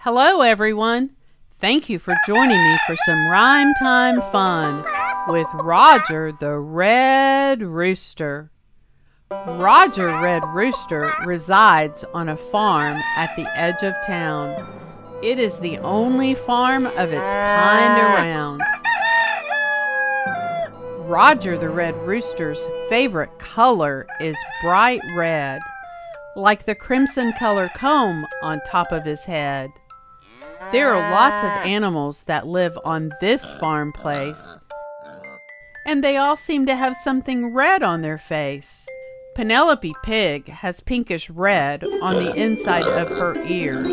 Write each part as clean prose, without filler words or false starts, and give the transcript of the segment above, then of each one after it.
Hello, everyone. Thank you for joining me for some rhyme time fun with Roger the Red Rooster. Roger Red Rooster resides on a farm at the edge of town. It is the only farm of its kind around. Roger the Red Rooster's favorite color is bright red, like the crimson color comb on top of his head. There are lots of animals that live on this farm place, and they all seem to have something red on their face. Penelope Pig has pinkish red on the inside of her ears,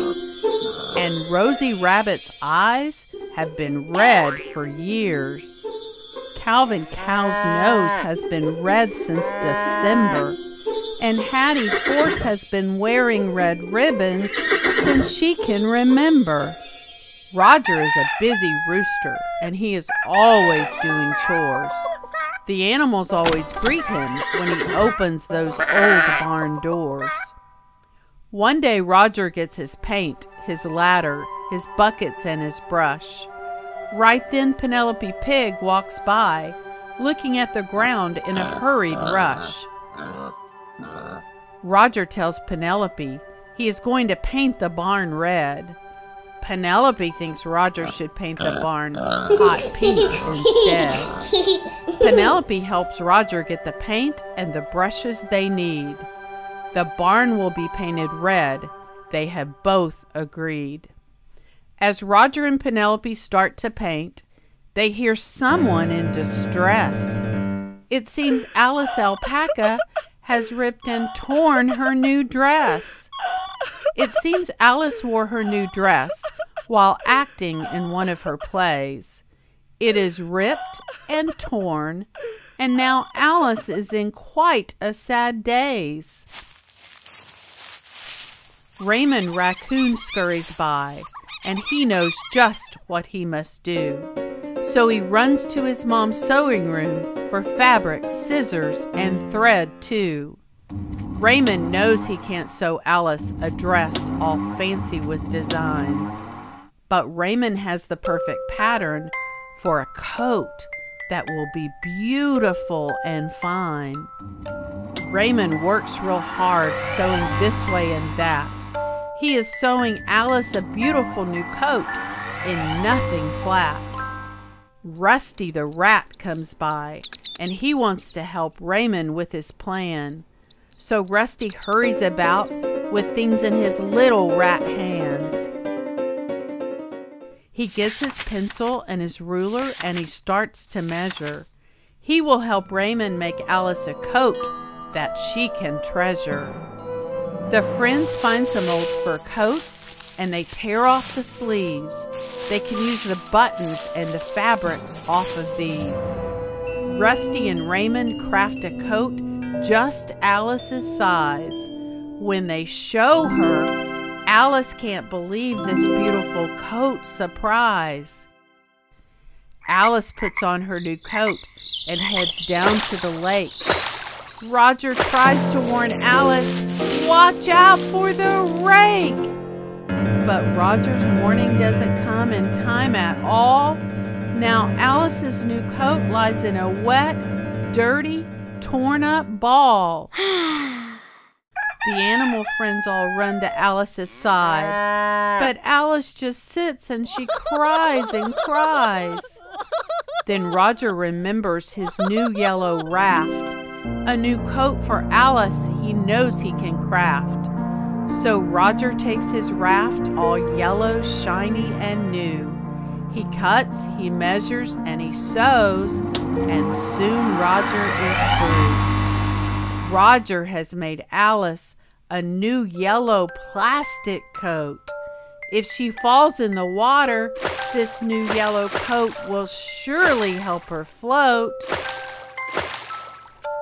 and Rosie Rabbit's eyes have been red for years. Calvin Cow's nose has been red since December, and Hattie Horse has been wearing red ribbons since she can remember. Roger is a busy rooster, and he is always doing chores. The animals always greet him when he opens those old barn doors. One day Roger gets his paint, his ladder, his buckets, and his brush. Right then Penelope Pig walks by, looking at the ground in a hurried rush. Roger tells Penelope he is going to paint the barn red. Penelope thinks Roger should paint the barn hot pink instead. Penelope helps Roger get the paint and the brushes they need. The barn will be painted red. They have both agreed. As Roger and Penelope start to paint, they hear someone in distress. It seems Alice Alpaca has ripped and torn her new dress. It seems Alice wore her new dress while acting in one of her plays. It is ripped and torn, and now Alice is in quite a sad daze. Raymond Raccoon scurries by, and he knows just what he must do. So he runs to his mom's sewing room for fabric, scissors, and thread too. Raymond knows he can't sew Alice a dress all fancy with designs, but Raymond has the perfect pattern for a coat that will be beautiful and fine. Raymond works real hard sewing this way and that. He is sewing Alice a beautiful new coat in nothing flat. Rusty the rat comes by, and he wants to help Raymond with his plan. So Rusty hurries about with things in his little rat hands. He gets his pencil and his ruler, and he starts to measure. He will help Raymond make Alice a coat that she can treasure. The friends find some old fur coats, and they tear off the sleeves. They can use the buttons and the fabrics off of these. Rusty and Raymond craft a coat just Alice's size. When they show her, Alice can't believe this beautiful coat surprise. Alice puts on her new coat and heads down to the lake. Roger tries to warn Alice, "Watch out for the rake!" But Roger's warning doesn't come in time at all. Now Alice's new coat lies in a wet, dirty, torn up ball. The animal friends all run to Alice's side, but Alice just sits and she cries and cries. Then Roger remembers his new yellow raft, a new coat for Alice he knows he can craft. So Roger takes his raft all yellow, shiny, and new. He cuts, he measures, and he sews, and soon Roger is through. Roger has made Alice a new yellow plastic coat. If she falls in the water, this new yellow coat will surely help her float.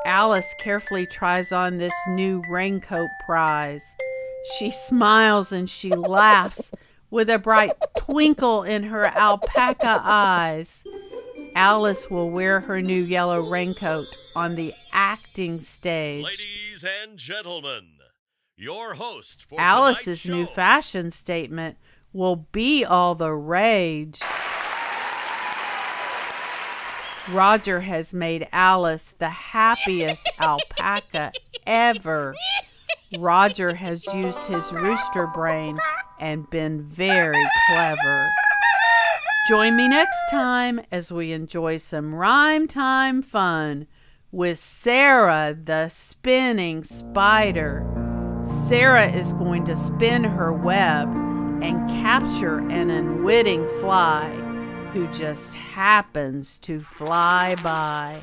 Alice carefully tries on this new raincoat prize. She smiles and she laughs with a bright twinkle in her alpaca eyes. Alice will wear her new yellow raincoat on the acting stage. Ladies and gentlemen, your host for Alice's tonight's new show. fashion statement will be all the rage. Roger has made Alice the happiest alpaca ever. Roger has used his rooster brain and been very clever. Join me next time as we enjoy some rhyme time fun with Sarah the spinning spider. Sarah is going to spin her web and capture an unwitting fly who just happens to fly by.